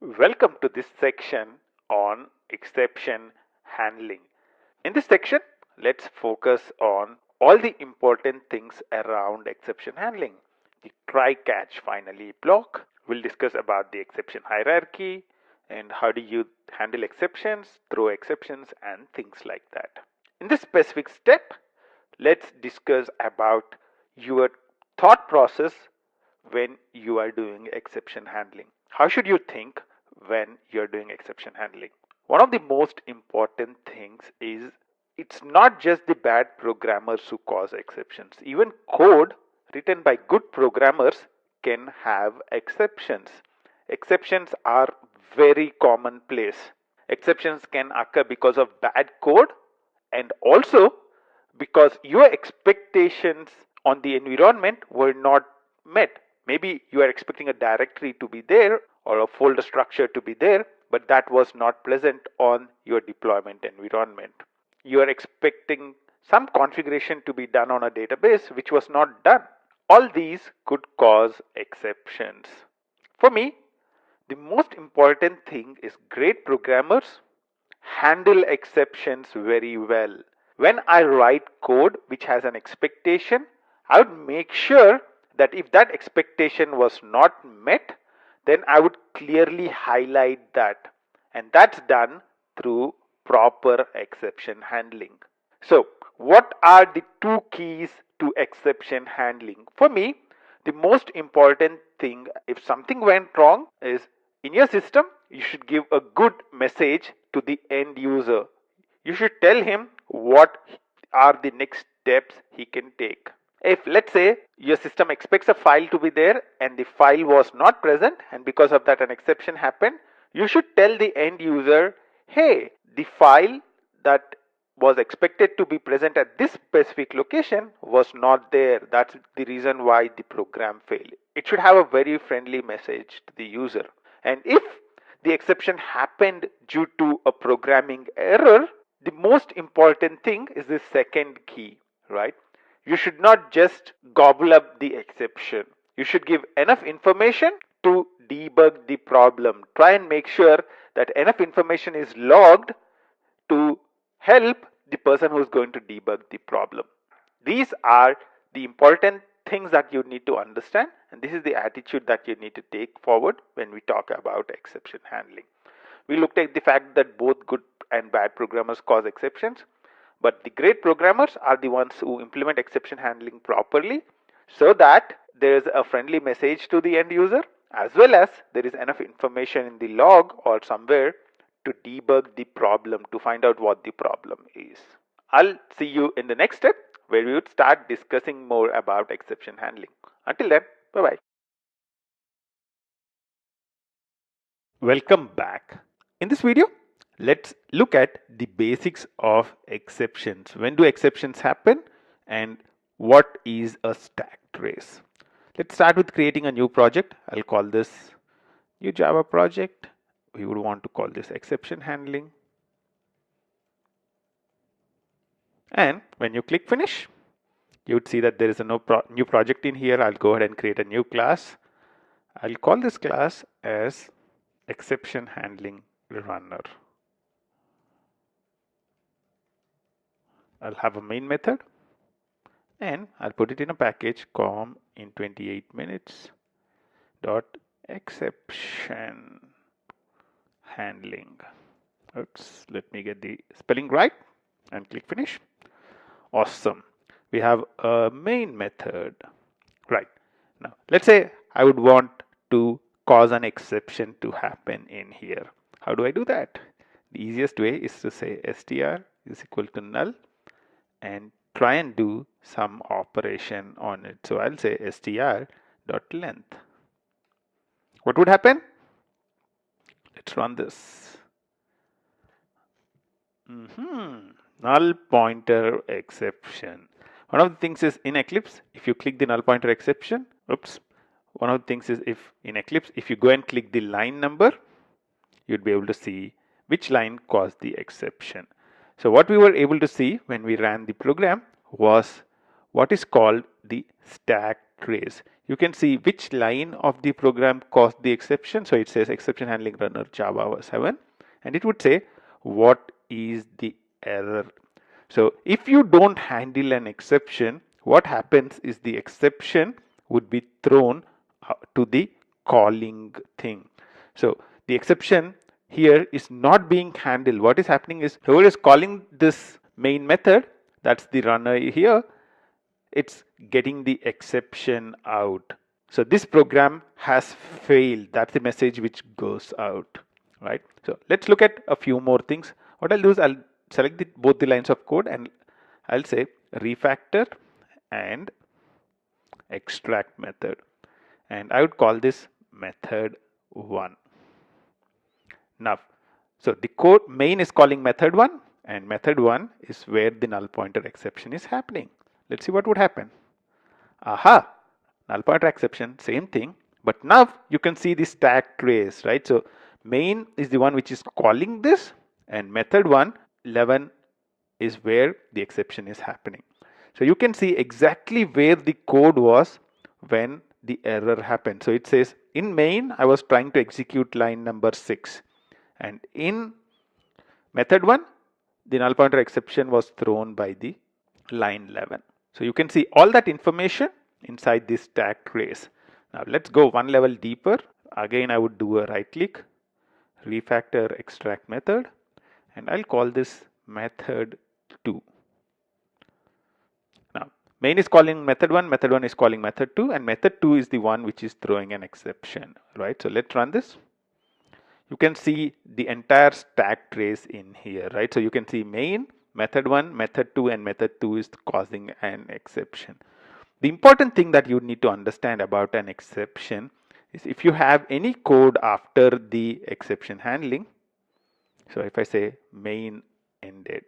Welcome to this section on exception handling. In this section, let's focus on all the important things around exception handling. The try catch finally block. We'll discuss about the exception hierarchy and how do you handle exceptions, throw exceptions, and things like that. In this specific step, let's discuss about your thought process when you are doing exception handling. How should you think when you're doing exception handling? One of the most important things is it's not just the bad programmers who cause exceptions. Even code written by good programmers can have exceptions. Exceptions are very commonplace. Exceptions can occur because of bad code and also because your expectations on the environment were not met. Maybe you are expecting a directory to be there or a folder structure to be there, but that was not present on your deployment environment. You are expecting some configuration to be done on a database which was not done. All these could cause exceptions. For me, the most important thing is great programmers handle exceptions very well. When I write code which has an expectation, I would make sure that if that expectation was not met, then I would clearly highlight that. And that's done through proper exception handling. So, what are the two keys to exception handling? For me, the most important thing if something went wrong is in your system, you should give a good message to the end user. You should tell him what are the next steps he can take. If let's say your system expects a file to be there and the file was not present and because of that an exception happened, you should tell the end user, hey, the file that was expected to be present at this specific location was not there. That's the reason why the program failed. It should have a very friendly message to the user. And if the exception happened due to a programming error, the most important thing is the second key, right? You should not just gobble up the exception. You should give enough information to debug the problem. Try and make sure that enough information is logged to help the person who is going to debug the problem. These are the important things that you need to understand, and this is the attitude that you need to take forward when we talk about exception handling. We looked at the fact that both good and bad programmers cause exceptions, but the great programmers are the ones who implement exception handling properly so that there is a friendly message to the end user as well as there is enough information in the log or somewhere to debug the problem, to find out what the problem is. I'll see you in the next step where we would start discussing more about exception handling. Until then, bye bye. Welcome back. In this video, let's look at the basics of exceptions. When do exceptions happen and what is a stack trace? Let's start with creating a new project. I'll call this new Java project. We would want to call this exception handling. And when you click finish, you would see that there is a new project in here. I'll go ahead and create a new class. I'll call this class as exception handling runner. I'll have a main method and I'll put it in a package com in 28 minutes dot exception handling. Oops, let me get the spelling right and click finish. Awesome. We have a main method. Right. Now, let's say I would want to cause an exception to happen in here. How do I do that? The easiest way is to say str is equal to null and try and do some operation on it. So I'll say str dot length. What would happen? Let's run this. Null pointer exception. One of the things is in Eclipse, if you click the null pointer exception, one of the things is if you go and click the line number, you'd be able to see which line caused the exception. So what we were able to see when we ran the program was what is called the stack trace. you can see which line of the program caused the exception. So it says exception handling runner Java 7, and it would say what is the error. So if you don't handle an exception, what happens is the exception would be thrown to the calling thing. So the exception here is not being handled. What is happening is whoever is calling this main method, that's the runner here, it's getting the exception out. So this program has failed. That's the message which goes out, right? So let's look at a few more things. What I'll do is I'll select both the lines of code and I'll say refactor and extract method, and I would call this method 1. Now, so the code main is calling method 1, and method 1 is where the null pointer exception is happening. Let's see what would happen. Aha, null pointer exception, same thing, but now you can see the stack trace, right? So main is the one which is calling this, and method 1 11 is where the exception is happening. So you can see exactly where the code was when the error happened. So it says in main I was trying to execute line number 6, and in method 1 the null pointer exception was thrown by the line 11. So you can see all that information inside this stack trace. Now let's go one level deeper. Again I would do a right click, refactor extract method, and I'll call this method 2. Now main is calling method 1, method 1 is calling method 2, and method 2 is the one which is throwing an exception, right? So let's run this. You can see the entire stack trace in here, right? So you can see main, method 1, method 2, and method 2 is causing an exception. The important thing that you need to understand about an exception is if you have any code after the exception handling. So if I say main ended,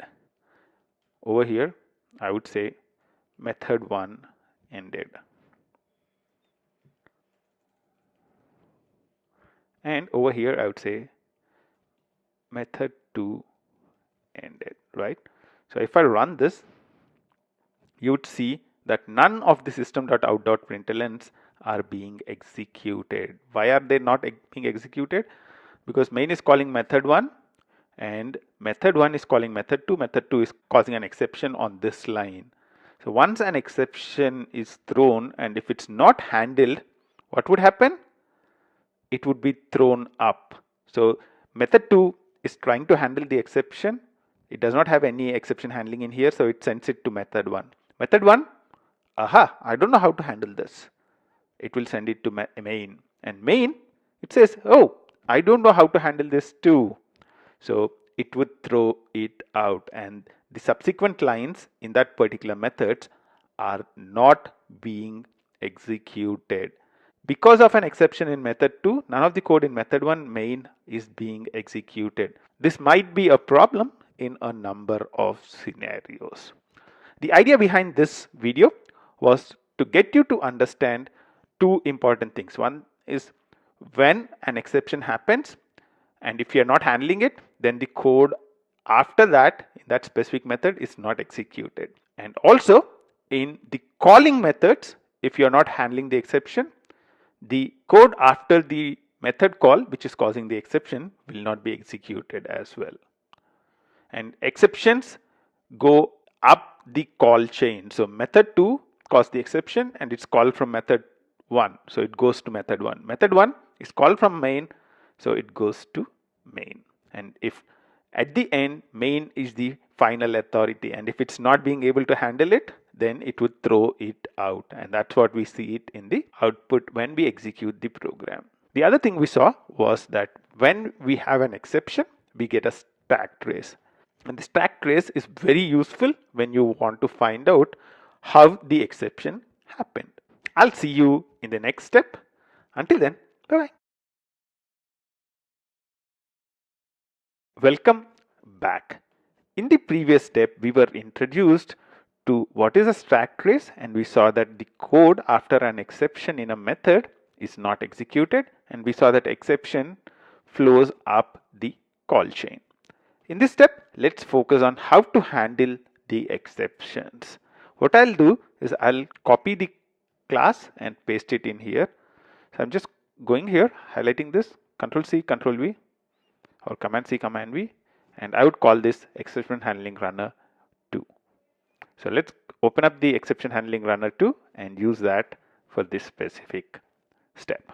over here I would say method 1 ended, and over here I would say method 2 ended, right? So if I run this, you would see that none of the system.out.printlns are being executed. Why are they not being executed? Because main is calling method 1 and method 1 is calling method 2. Method 2 is causing an exception on this line. So once an exception is thrown, and if it's not handled, what would happen? It would be thrown up. So method 2 is trying to handle the exception. It does not have any exception handling in here, so it sends it to method 1. Method 1, aha, I don't know how to handle this. It will send it to main, and main, it says, oh, I don't know how to handle this too. So it would throw it out, and the subsequent lines in that particular method are not being executed. Because of an exception in method 2, none of the code in method 1 main is being executed. This might be a problem in a number of scenarios. The idea behind this video was to get you to understand two important things. One is when an exception happens, and if you are not handling it, then the code after that in that specific method is not executed. And also in the calling methods, if you are not handling the exception, the code after the method call which is causing the exception will not be executed as well. And exceptions go up the call chain. So method 2 caused the exception and it's called from method 1. So it goes to method 1. Method 1 is called from main, so it goes to main. And if at the end main is the final authority, and if it's not being able to handle it, then it would throw it out, and that's what we see it in the output when we execute the program. The other thing we saw was that when we have an exception, we get a stack trace. And the stack trace is very useful when you want to find out how the exception happened. I'll see you in the next step. Until then, bye-bye. Welcome back. In the previous step, we were introduced to what is a stack trace, and we saw that the code after an exception in a method is not executed, and we saw that exception flows up the call chain. In this step, let's focus on how to handle the exceptions. What I'll do is I'll copy the class and paste it in here. So I'm just going here, highlighting this, Control C, Control V, or Command C, Command V, and I would call this exception handling runner 2. So let's open up the exception handling runner 2 and use that for this specific step.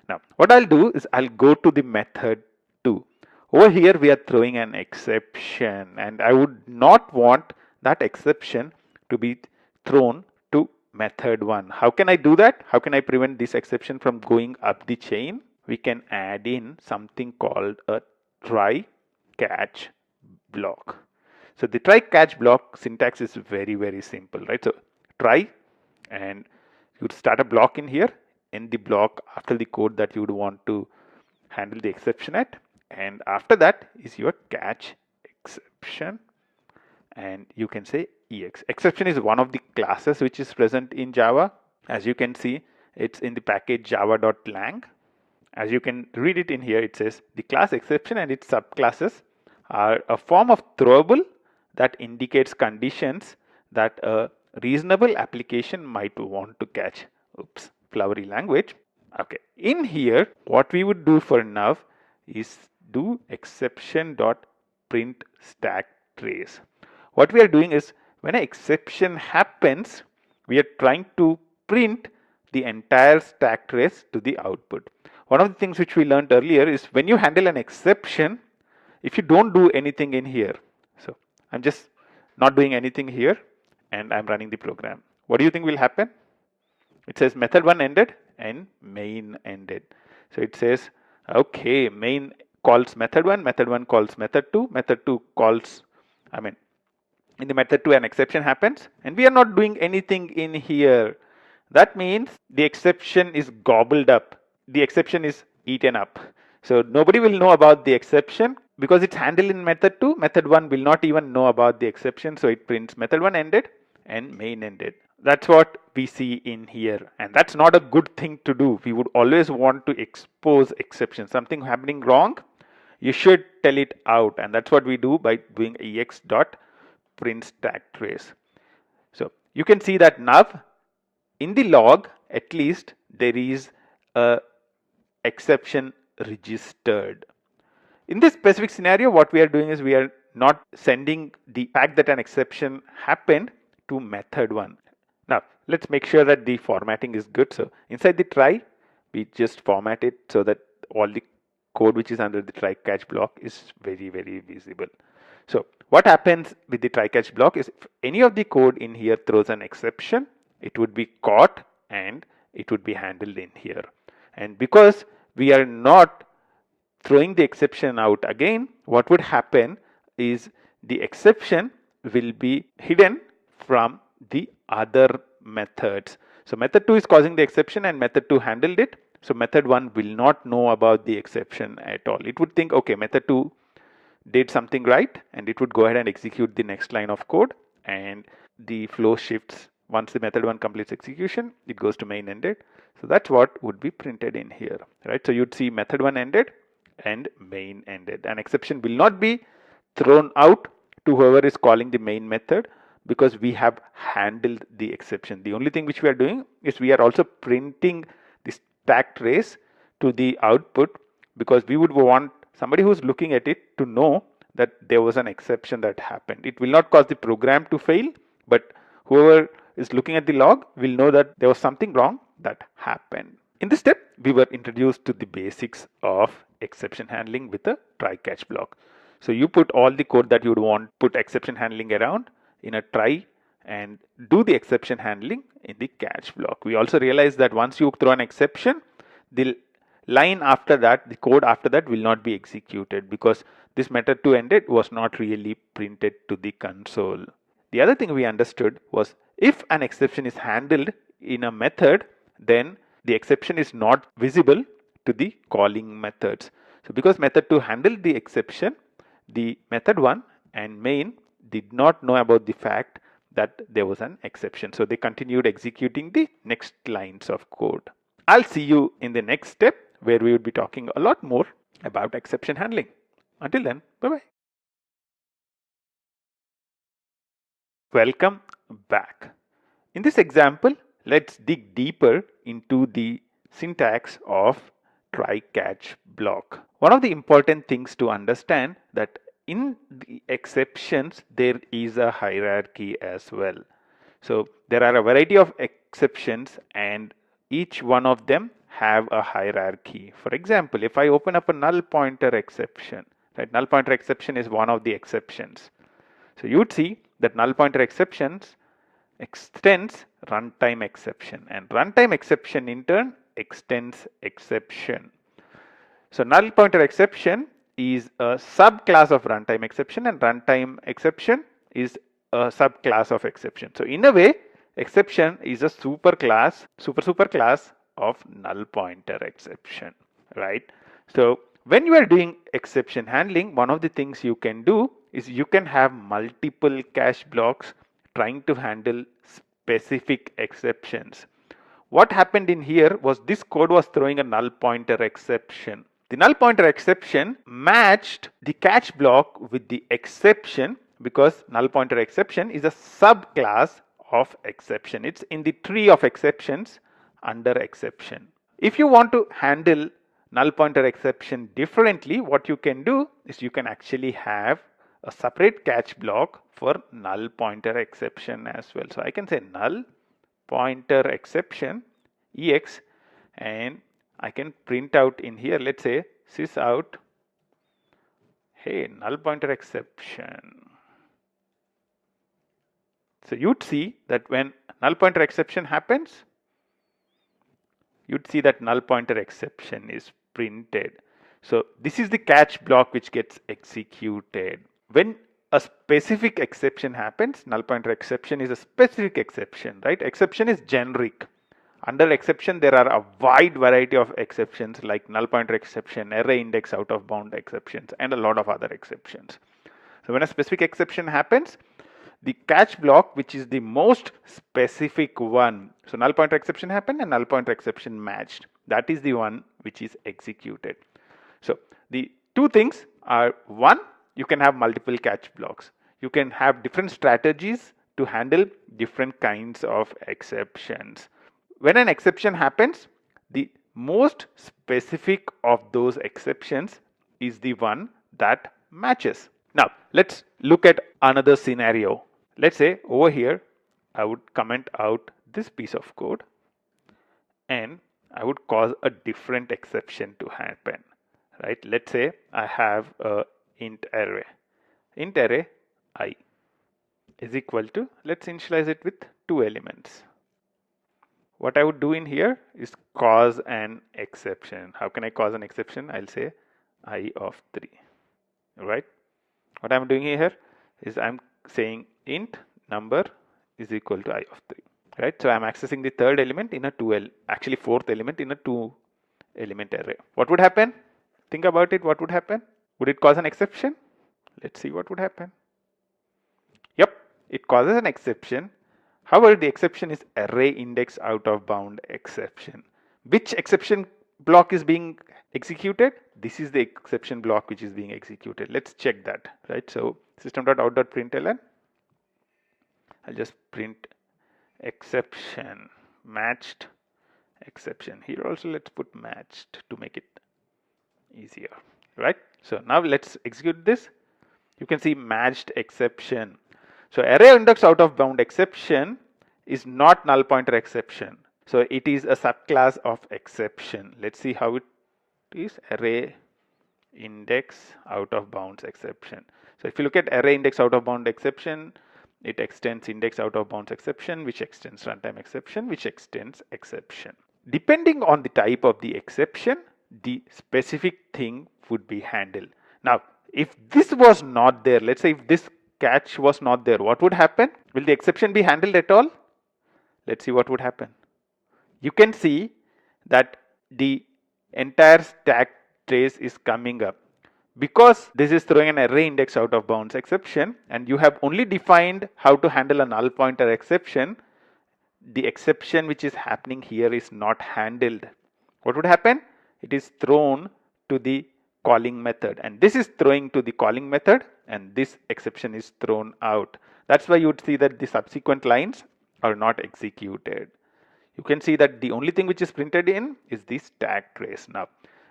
Now, what I'll do is I'll go to the method 2. Over here, we are throwing an exception, and I would not want that exception to be thrown to method 1. How can I do that? How can I prevent this exception from going up the chain? We can add in something called a try catch block. So the try catch block syntax is very simple, right? So try, and you would start a block in here, in the block after the code that you would want to handle the exception at, and after that is your catch exception, and you can say ex. Exception is one of the classes which is present in Java. As you can see, it's in the package java.lang. As you can read it in here, it says the class exception and its subclasses are a form of throwable that indicates conditions that a reasonable application might want to catch. Oops, flowery language. Okay, in here, what we would do for now is do exception.print stack trace. What we are doing is when an exception happens, we are trying to print the entire stack trace to the output. One of the things which we learned earlier is when you handle an exception, if you don't do anything in here, so I'm just not doing anything here and I'm running the program. What do you think will happen? It says method 1 ended and main ended. So it says, okay, main calls method 1 calls method 2 calls, in the method 2 an exception happens and we are not doing anything in here. That means the exception is gobbled up. The exception is eaten up. So nobody will know about the exception because it's handled in method 2. Method 1 will not even know about the exception. So it prints method 1 ended and main ended. That's what we see in here. And that's not a good thing to do. We would always want to expose exceptions. Something happening wrong, you should tell it out. And that's what we do by doing ex.print stack trace. So you can see that now in the log, at least there is a exception registered. In this specific scenario, what we are doing is we are not sending the fact that an exception happened to method 1. Now, let's make sure that the formatting is good. So inside the try, we just format it so that all the code which is under the try catch block is very visible. So what happens with the try catch block is if any of the code in here throws an exception, it would be caught and it would be handled in here. And because we are not throwing the exception out again, what would happen is the exception will be hidden from the other methods. So method 2 is causing the exception and method 2 handled it. So method 1 will not know about the exception at all. It would think, okay, method 2 did something right, and it would go ahead and execute the next line of code, and the flow shifts. Once the method 1 completes execution, it goes to main ended. So that's what would be printed in here, right? So you'd see method 1 ended and main ended. An exception will not be thrown out to whoever is calling the main method because we have handled the exception. The only thing which we are doing is we are also printing the stack trace to the output because we would want somebody who's looking at it to know that there was an exception that happened. It will not cause the program to fail, but whoever is looking at the log will know that there was something wrong that happened. In this step, we were introduced to the basics of exception handling with a try catch block. So you put all the code that you would want, put exception handling around in a try and do the exception handling in the catch block. We also realized that once you throw an exception, the line after that, the code after that will not be executed because this method 2 ended was not really printed to the console. The other thing we understood was if an exception is handled in a method, then the exception is not visible to the calling methods. So because method 2 handled the exception, the method 1 and main did not know about the fact that there was an exception. So they continued executing the next lines of code. I'll see you in the next step where we would be talking a lot more about exception handling. Until then, bye-bye. Welcome back. In this example, let's dig deeper into the syntax of try catch block. One of the important things to understand that in the exceptions there is a hierarchy as well. So there are a variety of exceptions and each one of them have a hierarchy. For example, if I open up a null pointer exception, right, null pointer exception is one of the exceptions. So you would see that null pointer exceptions extends runtime exception, and runtime exception in turn extends exception. So null pointer exception is a subclass of runtime exception, and runtime exception is a subclass of exception. So in a way, exception is a superclass of null pointer exception, right? So when you are doing exception handling, one of the things you can do is you can have multiple catch blocks trying to handle specific exceptions. What happened in here was this code was throwing a null pointer exception. The null pointer exception matched the catch block with the exception because null pointer exception is a subclass of exception. It's in the tree of exceptions under exception. If you want to handle null pointer exception differently, what you can do is you can actually have a separate catch block for null pointer exception as well. So I can say null pointer exception ex, and I can print out in here, let's say sys out, hey, null pointer exception. So you'd see that when null pointer exception happens, you'd see that null pointer exception is printed. So this is the catch block which gets executed. When a specific exception happens, null pointer exception is a specific exception, right? Exception is generic. Under exception, there are a wide variety of exceptions like null pointer exception, array index out of bound exceptions, and a lot of other exceptions. So when a specific exception happens, the catch block, which is the most specific one, so null pointer exception happened and null pointer exception matched, that is the one which is executed. So the two things are, one, you can have multiple catch blocks. You can have different strategies to handle different kinds of exceptions. When an exception happens, the most specific of those exceptions is the one that matches. Now, let's look at another scenario. Let's say over here, I would comment out this piece of code and I would cause a different exception to happen, right? Let's say I have a int array I is equal to, let's initialize it with 2 elements. What I would do in here is cause an exception. How can I cause an exception? I'll say I of 3, right? What I'm doing here is I'm saying int number is equal to I of 3, right? So I'm accessing the third element in a fourth element in a 2 element array. What would happen? Think about it. What would happen? Would it cause an exception? Let's see what would happen. Yep, it causes an exception. However, the exception is array index out of bound exception. Which exception block is being executed? This is the exception block which is being executed. Let's check that, right? So system.out.println, I'll just print exception, matched exception. Here also let's put matched to make it easier, right? So now let's execute this. You can see matched exception. So array index out of bound exception is not null pointer exception. So it is a subclass of exception. Let's see how it is. Array index out of bounds exception. So if you look at array index out of bound exception, it extends index out of bounds exception, which extends runtime exception, which extends exception. Depending on the type of the exception, the specific thing would be handled. Now, if this was not there, let's say if this catch was not there, what would happen? Will the exception be handled at all? Let's see what would happen. You can see that the entire stack trace is coming up. Because this is throwing an array index out of bounds exception and you have only defined how to handle a null pointer exception, the exception which is happening here is not handled. What would happen? It is thrown to the calling method, and this is throwing to the calling method, and this exception is thrown out. That's why you would see that the subsequent lines are not executed. you can see that the only thing which is printed in is the stack trace. Now,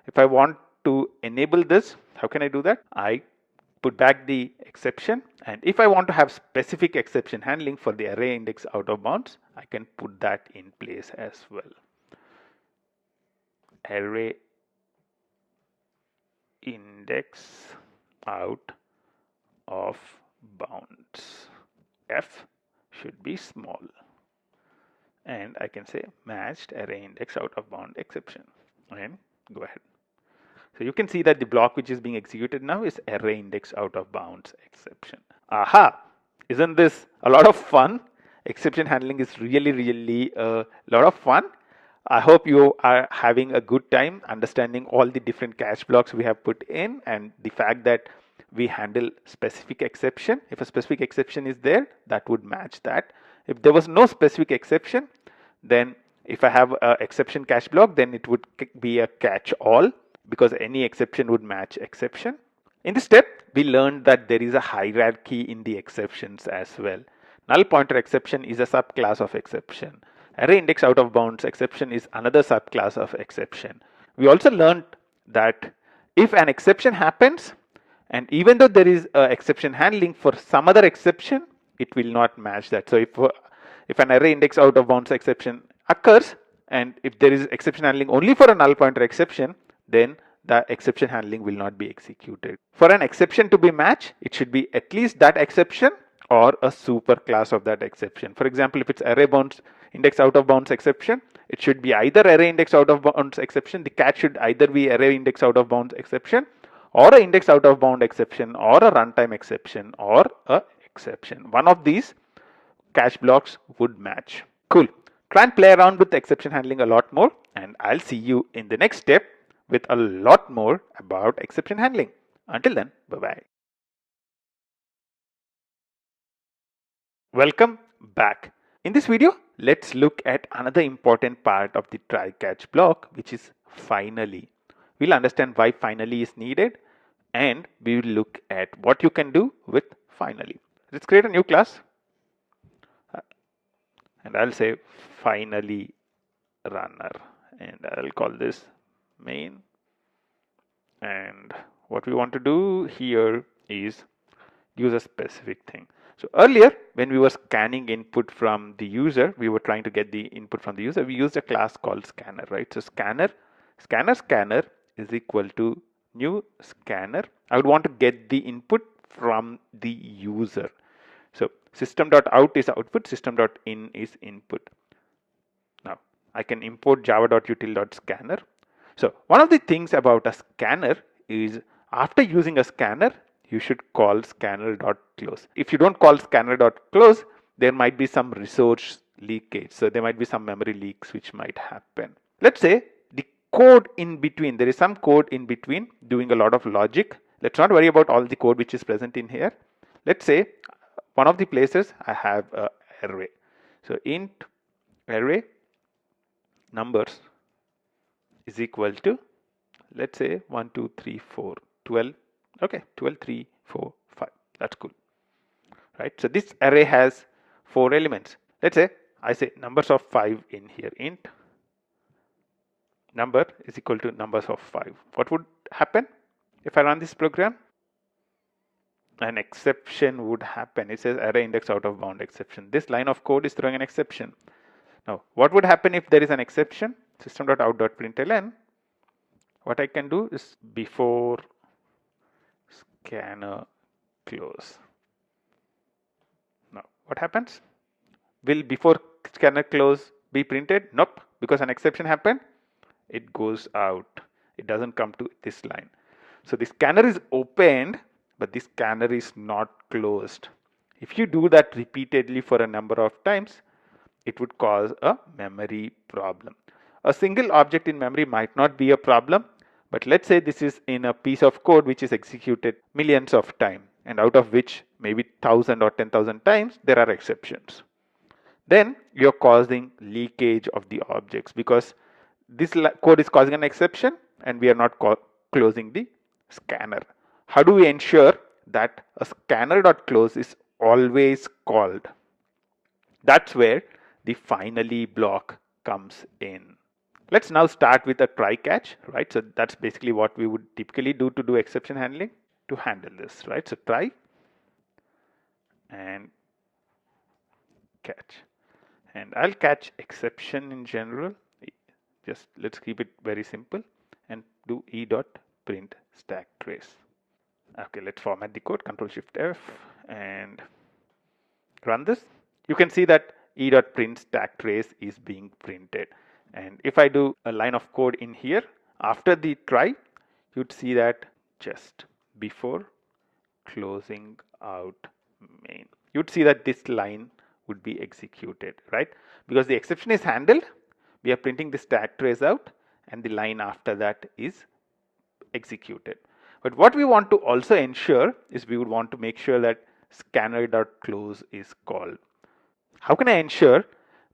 if I want to enable this, how can I do that? I put back the exception, and if I want to have specific exception handling for the array index out of bounds, I can put that in place as well. Array index out of bounds. F should be small. And I can say matched array index out of bound exception and go ahead. So you can see that the block which is being executed now is array index out of bounds exception. Aha! Isn't this a lot of fun? Exception handling is really a lot of fun. I hope you are having a good time understanding all the different catch blocks we have put in, and the fact that we handle specific exception. If a specific exception is there, that would match that. If there was no specific exception, then if I have an exception catch block, then it would be a catch all, because any exception would match exception. In this step, we learned that there is a hierarchy in the exceptions as well. Null pointer exception is a subclass of exception. Array index out of bounds exception is another subclass of exception. We also learned that if an exception happens, and even though there is an exception handling for some other exception, it will not match that. So if an array index out of bounds exception occurs, and if there is exception handling only for a null pointer exception, then the exception handling will not be executed. For an exception to be matched, it should be at least that exception or a super class of that exception. For example, if it's array bounds index out of bounds exception, it should be either array index out of bounds exception, the catch should either be array index out of bounds exception, or a index out of bound exception, or a runtime exception, or a exception. One of these catch blocks would match. Cool. Try and play around with exception handling a lot more, and I'll see you in the next step with a lot more about exception handling. Until then, bye-bye. Welcome back. In this video, let's look at another important part of the try catch block, which is finally. We'll understand why finally is needed, and we will look at what you can do with finally. Let's create a new class, and I'll say finally runner, and I'll call this main. And what we want to do here is use a specific thing. So earlier, when we were scanning input from the user, we were trying to get the input from the user, we used a class called scanner, right? So scanner is equal to new scanner. I would want to get the input from the user. So system.out is output, system.in is input. Now I can import java.util.scanner. So one of the things about a scanner is after using a scanner, you should call scanner.close. If you don't call scanner.close, there might be some resource leakage. So there might be some memory leaks which might happen. Let's say the code in between, there is some code in between doing a lot of logic. Let's not worry about all the code which is present in here. Let's say one of the places I have an array. So int array numbers is equal to, let's say 1, 2, 3, 4, 12. Okay, 12, 3, 4, 5. That's cool, right? So this array has 4 elements. Let's say I say numbers of 5 in here. Int number is equal to numbers of 5. What would happen if I run this program? An exception would happen. It says array index out of bound exception. This line of code is throwing an exception. Now, what would happen if there is an exception? System.out.println. What I can do is before scanner close. Now, what happens? Will before scanner close be printed? Nope, because an exception happened. It goes out. It doesn't come to this line. So the scanner is opened, but the scanner is not closed. If you do that repeatedly for a number of times, it would cause a memory problem. A single object in memory might not be a problem, but let's say this is in a piece of code which is executed millions of times, and out of which maybe 1,000 or 10,000 times there are exceptions. Then you're causing leakage of the objects because this code is causing an exception and we are not closing the scanner. How do we ensure that a scanner.close is always called? That's where the finally block comes in. Let's now start with a try catch, right? So that's basically what we would typically do to do exception handling to handle this, right? So try and catch. And I'll catch exception in general. Just let's keep it very simple and do e.print stack trace. Okay, let's format the code, Control Shift F, and run this. You can see that e.print stack trace is being printed. And if I do a line of code in here, after the try, you'd see that just before closing out main, you'd see that this line would be executed, right? Because the exception is handled, we are printing the stack trace out, and the line after that is executed. But what we want to also ensure is we would want to make sure that scanner.close is called. How can I ensure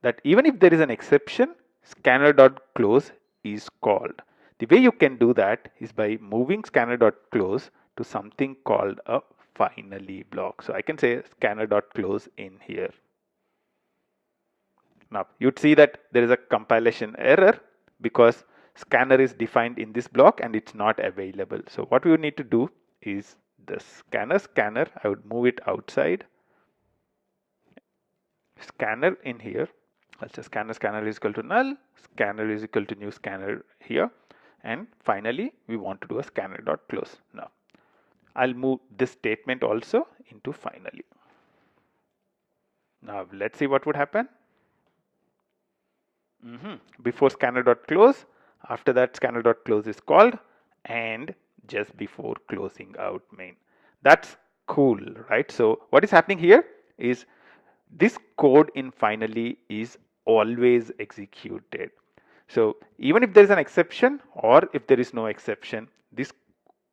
that even if there is an exception, scanner.close is called? The way you can do that is by moving scanner.close to something called a finally block. So I can say scanner.close in here. Now you'd see that there is a compilation error because scanner is defined in this block and it's not available. So what we would need to do is the scanner, I would move it outside. Scanner in here, I'll say scanner is equal to null, scanner is equal to new scanner here, and finally we want to do a scanner.close. Now I'll move this statement also into finally. Now let's see what would happen. Before scanner.close, after that scanner.close is called, and just before closing out main. That's cool, right? So what is happening here is this code in finally is always executed. So even if there is an exception or if there is no exception, this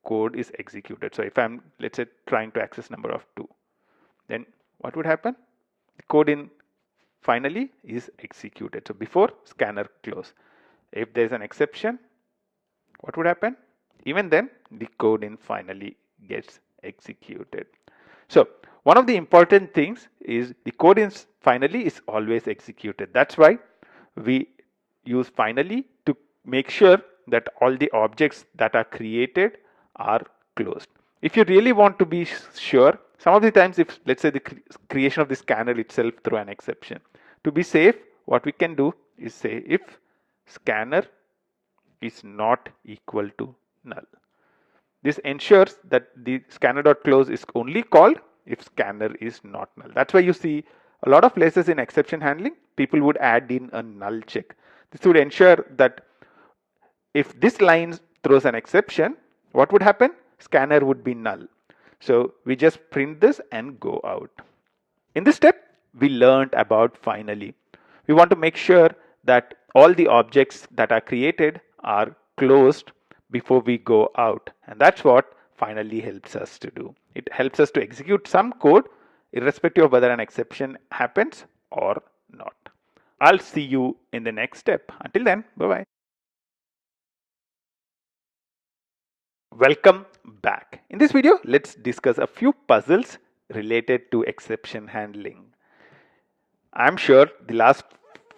code is executed. So if I'm, let's say, trying to access number of 2, then what would happen? The code in finally is executed. So before scanner close. If there is an exception, what would happen? Even then, the code in finally gets executed. So one of the important things is the code in finally is always executed. That's why we use finally to make sure that all the objects that are created are closed. If you really want to be sure, some of the times if let's say the creation of the scanner itself throw an exception. To be safe, what we can do is say if scanner is not equal to null. This ensures that the scanner.close is only called if scanner is not null. That's why you see a lot of places in exception handling, people would add in a null check. This would ensure that if this line throws an exception, what would happen? Scanner would be null. So we just print this and go out. In this step, we learned about finally. We want to make sure that all the objects that are created are closed before we go out, and that's what finally helps us to do. It helps us to execute some code irrespective of whether an exception happens or not. I'll see you in the next step. Until then, bye-bye. Welcome back. In this video, let's discuss a few puzzles related to exception handling. I'm sure the last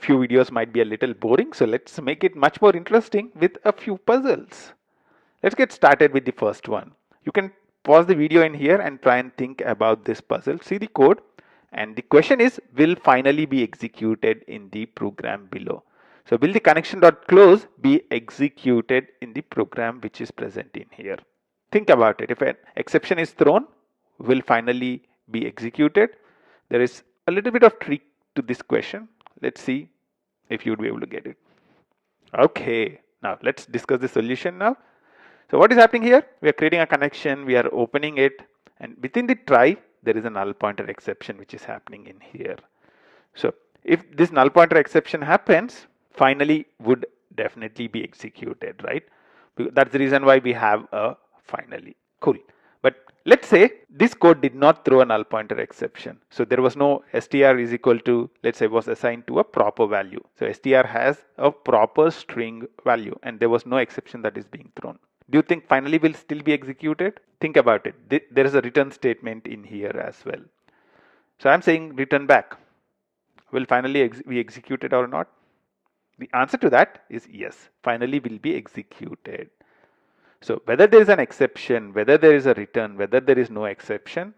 few videos might be a little boring, so let's make it much more interesting with a few puzzles. Let's get started with the first one. You can pause the video in here and try and think about this puzzle. See the code, and the question is, will finally be executed in the program below. So will the connection.close be executed in the program which is present in here? Think about it. If an exception is thrown, will finally be executed? There is a little bit of trick to this question. Let's see if you would be able to get it. Okay, now let's discuss the solution now. So what is happening here? We are creating a connection, we are opening it, and within the try, there is a null pointer exception which is happening in here. So if this null pointer exception happens, finally would definitely be executed, right? That's the reason why we have a finally. Cool. But let's say this code did not throw a null pointer exception. So there was no str is equal to, let's say, was assigned to a proper value. So str has a proper string value and there was no exception that is being thrown. Do you think finally will still be executed? Think about it. There is a return statement in here as well. So I'm saying return back. Will finally be executed or not? The answer to that is yes, finally will be executed. So whether there is an exception, whether there is a return, whether there is no exception,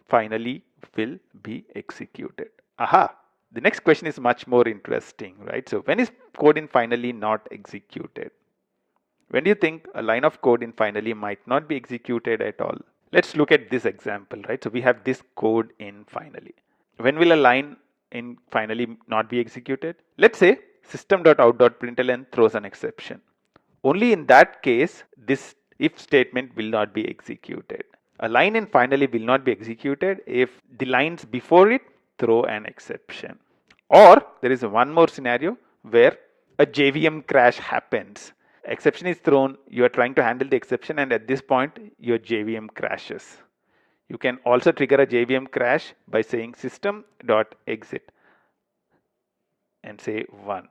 finally will be executed. Aha! The next question is much more interesting, right? So when is code in finally not executed? When do you think a line of code in finally might not be executed at all? Let's look at this example, right? So we have this code in finally. When will a line in finally not be executed? Let's say system.out.println throws an exception. Only in that case, this if statement will not be executed. A line in finally will not be executed if the lines before it throw an exception. Or there is one more scenario where a JVM crash happens. Exception is thrown, you are trying to handle the exception, and at this point your JVM crashes. You can also trigger a JVM crash by saying system.exit and say 1.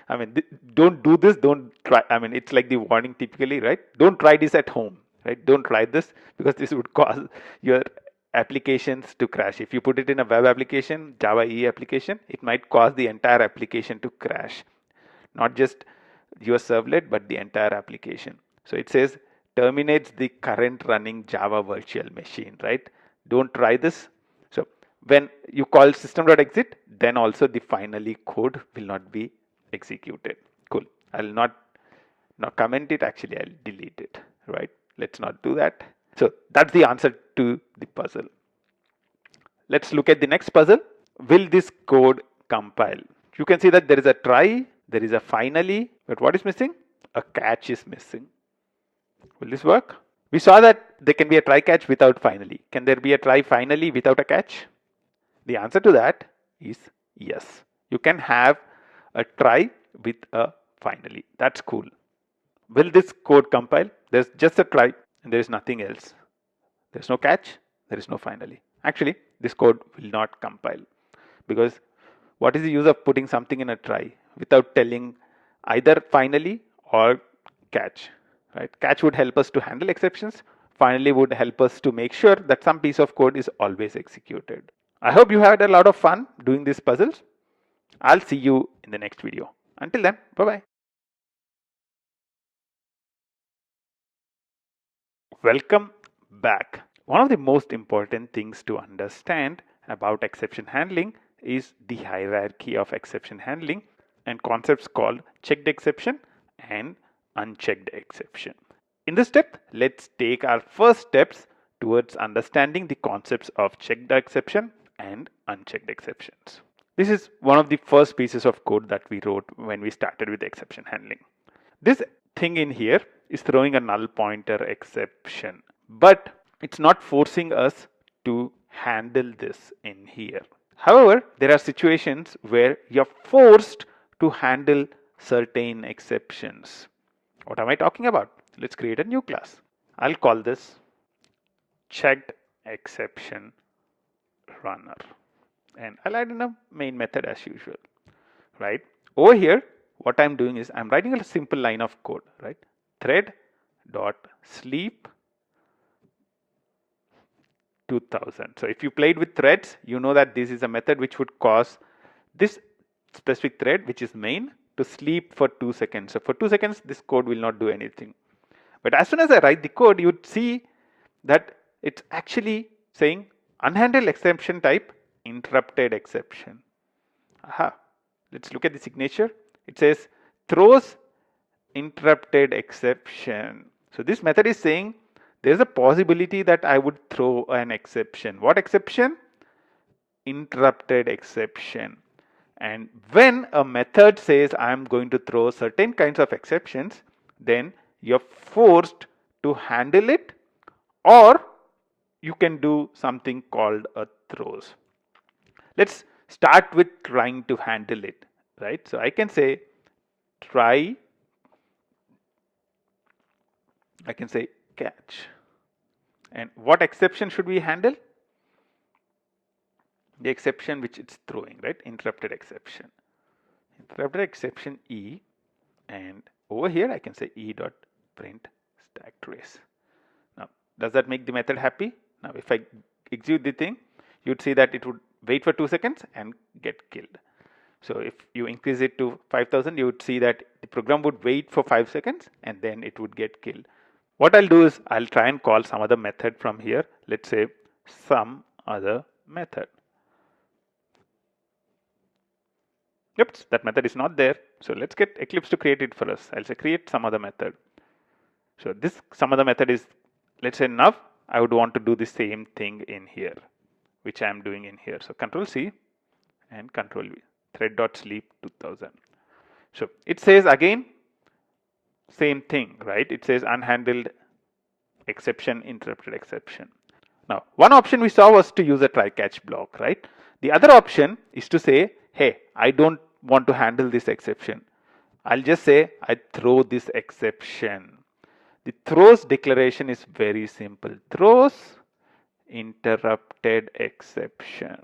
I mean, don't do this, don't try. I mean, it's like the warning typically, right? Don't try this at home, right? Don't try this because this would cause your applications to crash. If you put it in a web application, Java EE application, it might cause the entire application to crash. Not just your servlet, but the entire application. So it says terminates the current running Java virtual machine, right? Don't try this. So when you call system.exit, then also the finally code will not be executed. Cool. I'll not comment it, actually I'll delete it, right? Let's not do that. So that's the answer to the puzzle. Let's look at the next puzzle. Will this code compile? You can see that there is a try, there is a finally, but what is missing? A catch is missing. Will this work? We saw that there can be a try catch without finally. Can there be a try finally without a catch? The answer to that is yes. You can have a try with a finally. That's cool. Will this code compile? There's just a try and there is nothing else. There's no catch, there is no finally. Actually, this code will not compile because what is the use of putting something in a try without telling either finally or catch, right? Catch would help us to handle exceptions. Finally would help us to make sure that some piece of code is always executed. I hope you had a lot of fun doing these puzzles. I'll see you in the next video. Until then, bye-bye. Welcome back. One of the most important things to understand about exception handling is the hierarchy of exception handling and concepts called checked exception and unchecked exception. In this step, let's take our first steps towards understanding the concepts of checked exception and unchecked exceptions. This is one of the first pieces of code that we wrote when we started with exception handling. This thing in here is throwing a null pointer exception, but it's not forcing us to handle this in here. However, there are situations where you're forced to handle certain exceptions. What am I talking about? Let's create a new class. I'll call this checked exception runner, and I'll add in a main method as usual, right? Over here, what I'm doing is I'm writing a simple line of code, right? Thread dot sleep 2000. So if you played with threads, you know that this is a method which would cause this specific thread, which is main, to sleep for 2 seconds. So for 2 seconds, this code will not do anything. But as soon as I write the code, you'd see that it's actually saying unhandled exception type interrupted exception. Aha. Let's look at the signature. It says throws interrupted exception. So this method is saying there is a possibility that I would throw an exception. What exception? Interrupted exception. And when a method says I am going to throw certain kinds of exceptions, then you're forced to handle it, or you can do something called a throws. Let's start with trying to handle it, right? So I can say try, I can say catch. And what exception should we handle? The exception which it's throwing, right? Interrupted exception. Interrupted exception E, and over here I can say E dot print stack trace. Now, does that make the method happy? Now, if I execute the thing, you'd see that it would wait for 2 seconds and get killed. So if you increase it to 5000, you would see that the program would wait for 5 seconds and then it would get killed. What I'll do is I'll try and call some other method from here. Let's say some other method. Yep, that method is not there. So let's get Eclipse to create it for us. I'll say create some other method. So this some other method is, let's say now I would want to do the same thing in here, which I am doing in here. So Control C and Control V, thread.sleep 2000. So it says again, same thing, right? It says unhandled exception, interrupted exception. Now, one option we saw was to use a try catch block, right? The other option is to say, hey, I don't want to handle this exception. I'll just say I throw this exception. The throws declaration is very simple. Throws interrupted exception.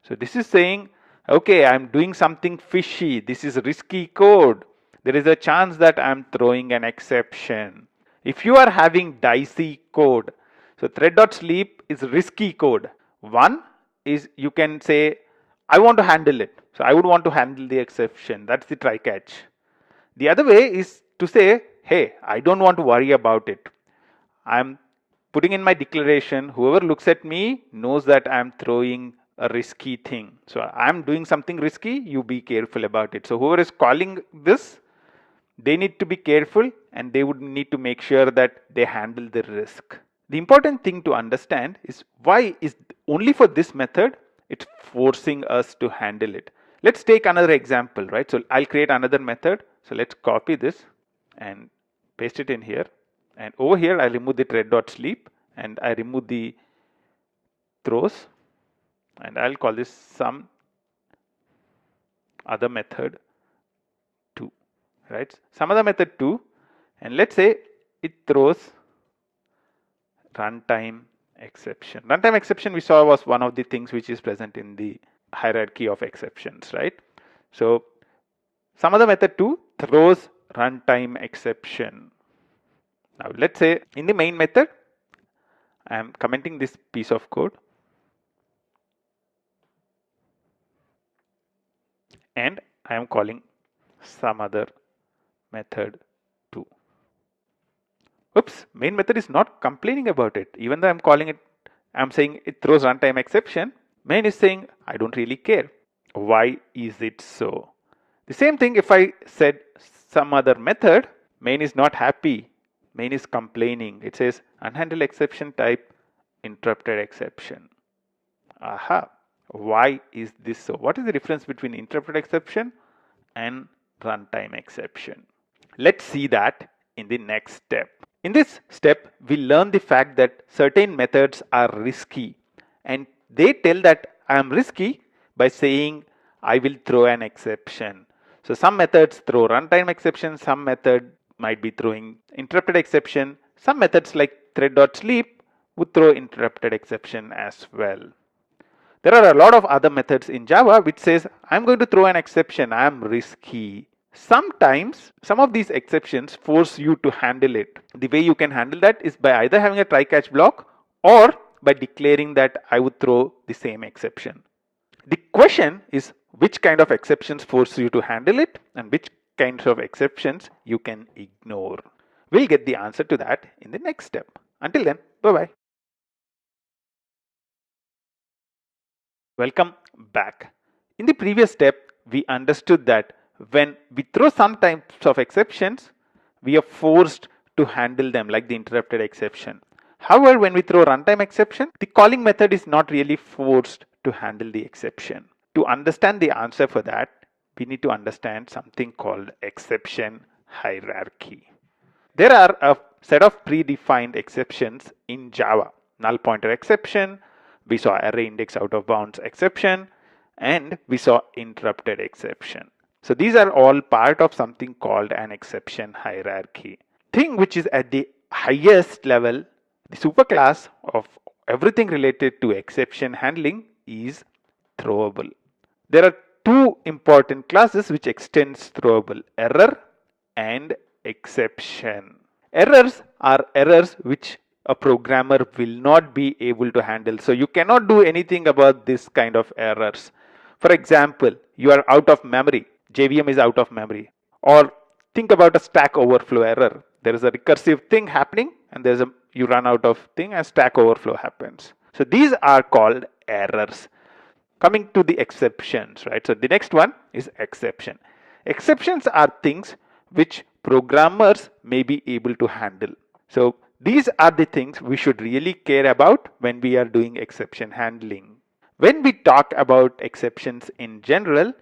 So this is saying, okay, I'm doing something fishy. This is risky code. There is a chance that I'm throwing an exception. If you are having dicey code, so thread.sleep is risky code. One is you can say, I want to handle it. So I would want to handle the exception. That's the try catch. The other way is to say, hey, I don't want to worry about it. I'm putting in my declaration. Whoever looks at me knows that I'm throwing a risky thing. So I'm doing something risky. You be careful about it. So whoever is calling this, they need to be careful and they would need to make sure that they handle the risk. The important thing to understand is why is only for this method it's forcing us to handle it. Let's take another example, right? So I'll create another method. So let's copy this and paste it in here. And over here, I remove the thread.sleep and I remove the throws. And I'll call this some other method 2, right? Some other method 2. And let's say it throws runtime exception. Runtime exception we saw was one of the things which is present in the hierarchy of exceptions, right? So some other method 2 throws runtime exception. Now let's say in the main method, I am commenting this piece of code and I am calling some other method 2. Oops, main method is not complaining about it. Even though I'm calling it, I'm saying it throws runtime exception. Main is saying, I don't really care. Why is it so? The same thing if I said some other method, main is not happy. Main is complaining. It says unhandled exception type interrupted exception. Aha. Why is this so? What is the difference between interrupted exception and runtime exception? Let's see that in the next step. In this step, we learn the fact that certain methods are risky and they tell that I am risky by saying I will throw an exception. So some methods throw runtime exception, some method might be throwing interrupted exception, some methods like thread.sleep would throw interrupted exception as well. There are a lot of other methods in Java which says I'm going to throw an exception, I am risky. Sometimes some of these exceptions force you to handle it. The way you can handle that is by either having a try catch block or by declaring that I would throw the same exception. The question is which kind of exceptions force you to handle it and which kinds of exceptions you can ignore. We'll get the answer to that in the next step. Until then, bye-bye. Welcome back. In the previous step, we understood that when we throw some types of exceptions, we are forced to handle them like the interrupted exception. However, when we throw runtime exception, the calling method is not really forced to handle the exception. To understand the answer for that, we need to understand something called exception hierarchy. There are a set of predefined exceptions in Java. Null pointer exception, we saw array index out of bounds exception, and we saw interrupted exception. So these are all part of something called an exception hierarchy. Thing which is at the highest level, the superclass of everything related to exception handling is throwable. There are two important classes which extends throwable: error and exception. Errors are errors which a programmer will not be able to handle. So you cannot do anything about this kind of errors. For example, you are out of memory. JVM is out of memory. Or think about a Stack Overflow error. There is a recursive thing happening and you run out of thing and Stack Overflow happens. So these are called errors. Coming to the exceptions, right? So the next one is exception. Exceptions are things which programmers may be able to handle. So these are the things we should really care about when we are doing exception handling. When we talk about exceptions in general,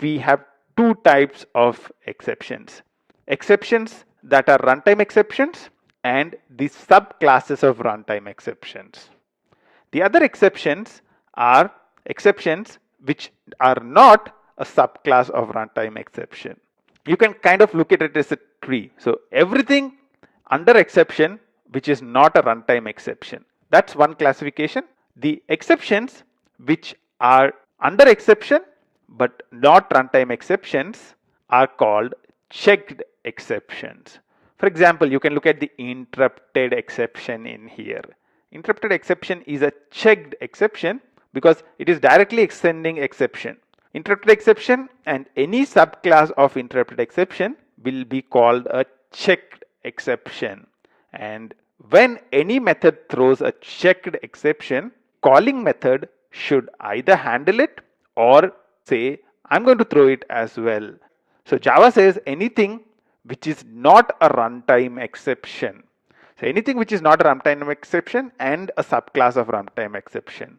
we have two types of exceptions. Exceptions that are runtime exceptions and the subclasses of runtime exceptions. The other exceptions are exceptions which are not a subclass of runtime exception. You can kind of look at it as a tree. So everything under exception which is not a runtime exception. That's one classification. The exceptions which are under exception but not runtime exceptions are called checked exceptions. For example, you can look at the interrupted exception in here. Interrupted exception is a checked exception because it is directly extending exception. Interrupted exception and any subclass of interrupted exception will be called a checked exception. And when any method throws a checked exception, calling method should either handle it or say, I'm going to throw it as well. So Java says anything which is not a runtime exception. So anything which is not a runtime exception and a subclass of runtime exception,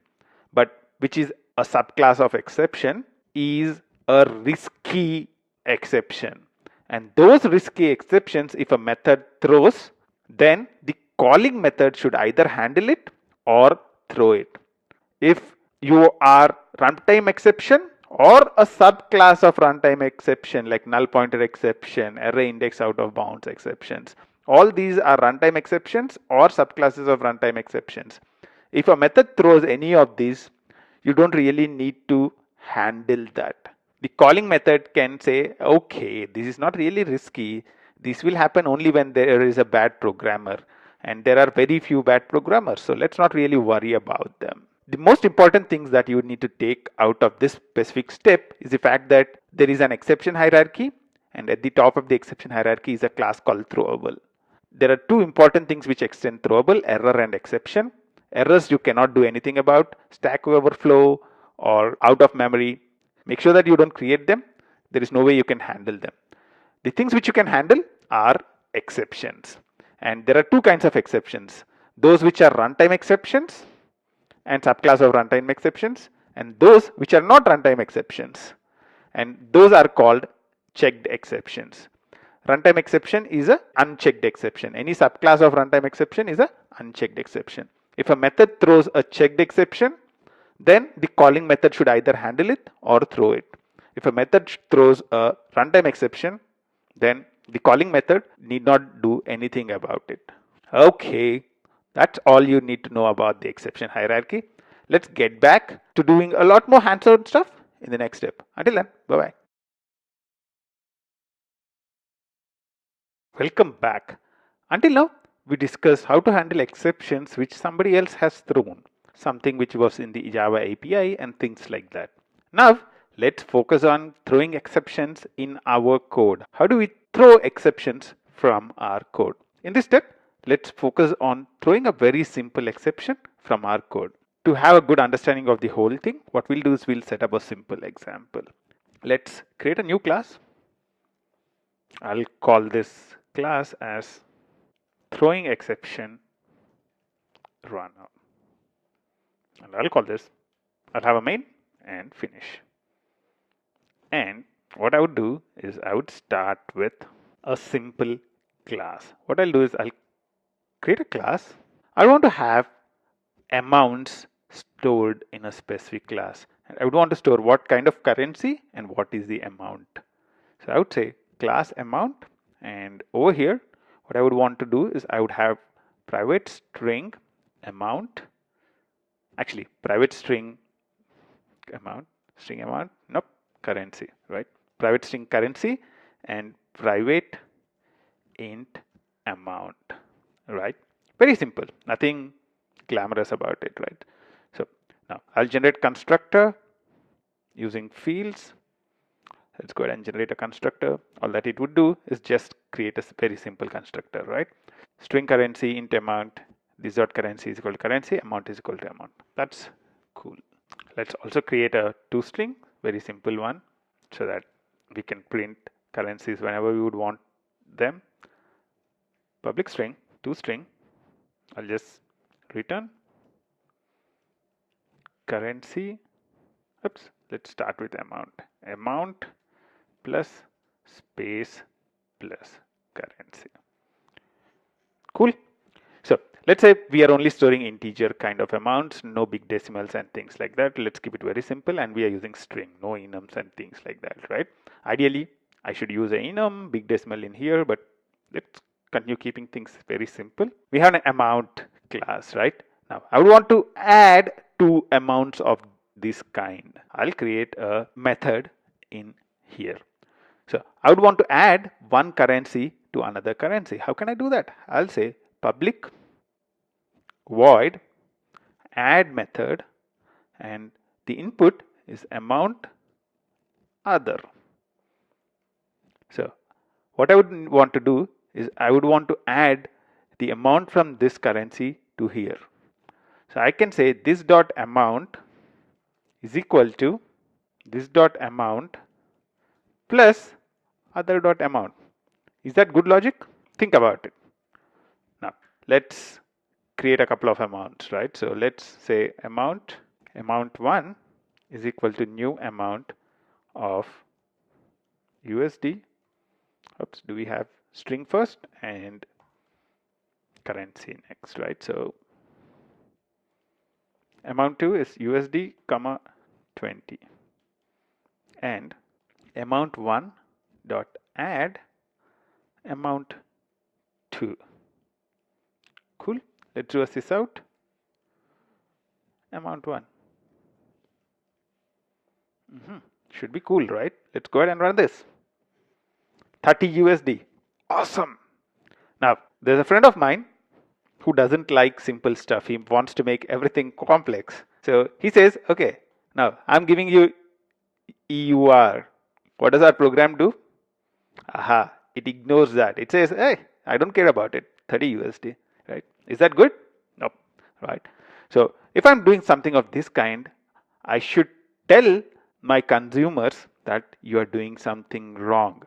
but which is a subclass of exception, is a risky exception. And those risky exceptions, if a method throws, then the calling method should either handle it or throw it. If you are runtime exception or a subclass of runtime exception like null pointer exception, array index out of bounds exceptions, all these are runtime exceptions or subclasses of runtime exceptions. If a method throws any of these, you don't really need to handle that. The calling method can say, okay, this is not really risky. This will happen only when there is a bad programmer. And there are very few bad programmers. So let's not really worry about them. The most important things that you need to take out of this specific step is the fact that there is an exception hierarchy. And at the top of the exception hierarchy is a class called throwable. There are two important things which extend throwable, error and exception. Errors you cannot do anything about, Stack Overflow or out of memory. Make sure that you don't create them. There is no way you can handle them. The things which you can handle are exceptions. And there are two kinds of exceptions. Those which are runtime exceptions and subclass of runtime exceptions, and those which are not runtime exceptions. And those are called checked exceptions. Runtime exception is an unchecked exception. Any subclass of runtime exception is an unchecked exception. If a method throws a checked exception, then the calling method should either handle it or throw it. If a method throws a runtime exception, then the calling method need not do anything about it. Okay, that's all you need to know about the exception hierarchy. Let's get back to doing a lot more hands-on stuff in the next step. Until then, bye-bye. Welcome back. Until now, we discussed how to handle exceptions which somebody else has thrown, something which was in the Java API and things like that. Now, let's focus on throwing exceptions in our code. How do we throw exceptions from our code? In this step, let's focus on throwing a very simple exception from our code. To have a good understanding of the whole thing, what we'll do is we'll set up a simple example. Let's create a new class. I'll call this class as throwing exception runner. And I'll call this, I'll have a main and finish. And what I would do is I would start with a simple class. What I'll do is I'll create a class. I want to have amounts stored in a specific class. And I would want to store what kind of currency and what is the amount. So I would say class amount, and over here what I would want to do is I would have private string amount, actually private string amount, nope, currency, right? Private string currency and private int amount, right? Very simple, nothing glamorous about it, right? So now I'll generate constructor using fields. Let's go ahead and generate a constructor. All that it would do is just create a very simple constructor, right? String currency int amount, this dot currency is equal to currency, amount is equal to amount. That's cool. Let's also create a toString, very simple one, so that we can print currencies whenever we would want them. Public string, toString. I'll just return currency. Oops, let's start with amount. Amount plus space plus currency. Cool. So let's say we are only storing integer kind of amounts, no big decimals and things like that. Let's keep it very simple, and we are using string, no enums and things like that, right? Ideally, I should use an enum, big decimal in here, but let's continue keeping things very simple. We have an amount class, right? Now I would want to add two amounts of this kind. I'll create a method in here. So I would want to add one currency to another currency. How can I do that? I'll say public void add method, and the input is amount other. So what I would want to do is I would want to add the amount from this currency to here. So I can say this dot amount is equal to this dot amount plus other dot amount. Is that good logic? Think about it. Now let's create a couple of amounts, right? So let's say amount 1 is equal to new amount of USD. Oops, do we have string first and currency next, right? So amount 2 is USD comma 20, and amount 1 dot add amount 2. Cool. Let's do this out. Amount 1. Should be cool, right? Let's go ahead and run this. 30 USD. Awesome. Now, there's a friend of mine who doesn't like simple stuff. He wants to make everything complex. So he says, okay, now I'm giving you EUR. What does our program do? Aha, it ignores that. It says, hey, I don't care about it. 30 USD, right? Is that good? Nope, right? So if I'm doing something of this kind, I should tell my consumers that you are doing something wrong.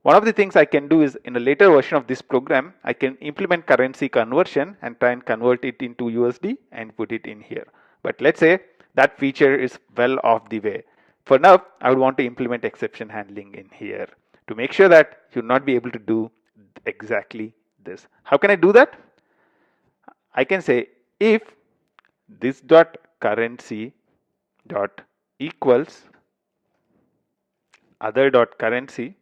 One of the things I can do is, in a later version of this program, I can implement currency conversion and try and convert it into USD and put it in here. But let's say that feature is well off the way. For now, I would want to implement exception handling in here to make sure that you'll not be able to do exactly this. How can I do that? I can say if this dot currency dot equals other dot currency.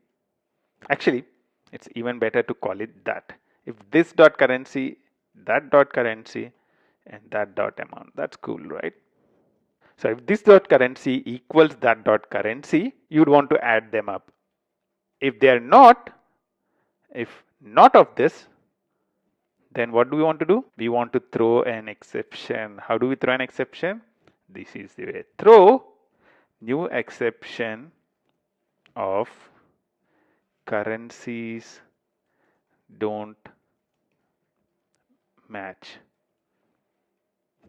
Actually, it's even better to call it that. If this dot currency, that dot currency, and that dot amount, that's cool, right? So if this dot currency equals that dot currency, you'd want to add them up. If they are not, if not of this, then what do we want to do? We want to throw an exception. How do we throw an exception? This is the way. Throw new exception of currencies don't match.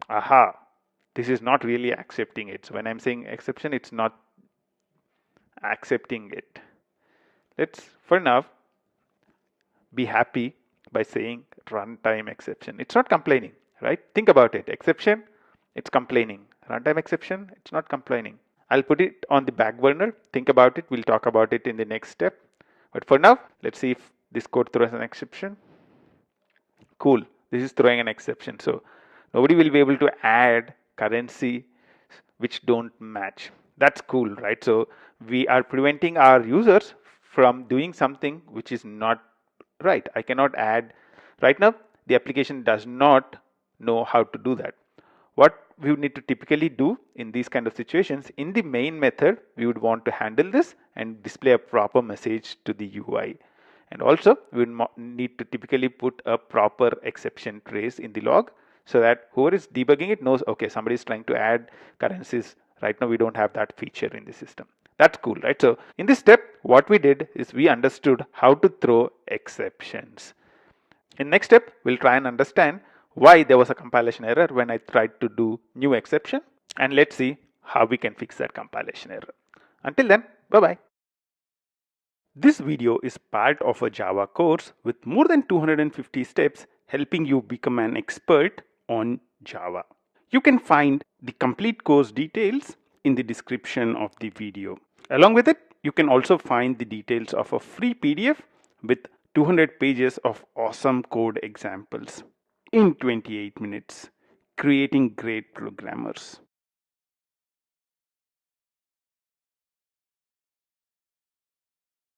Aha, this is not really accepting it. So when I'm saying exception, it's not accepting it. Let's, for now, be happy by saying runtime exception. It's not complaining, right? Think about it. Exception, it's complaining. Runtime exception, it's not complaining. I'll put it on the back burner. Think about it. We'll talk about it in the next step. But for now, let's see if this code throws an exception. Cool. This is throwing an exception. So nobody will be able to add currency which don't match. That's cool, right? So we are preventing our users from doing something which is not right. I cannot add. Right now, the application does not know how to do that. What we would need to typically do in these kind of situations, in the main method, we would want to handle this and display a proper message to the UI. And also, we would need to typically put a proper exception trace in the log so that whoever is debugging it knows, okay, somebody is trying to add currencies Right now we don't have that feature in the system. That's cool, right? So in this step, what we did is we understood how to throw exceptions. In next step, we'll try and understand why there was a compilation error when I tried to do new exception, and let's see how we can fix that compilation error. Until then, bye-bye. This video is part of a Java course with more than 250 steps helping you become an expert on Java. You can find the complete course details in the description of the video. Along with it, you can also find the details of a free PDF with 200 pages of awesome code examples in 28 minutes, creating great programmers.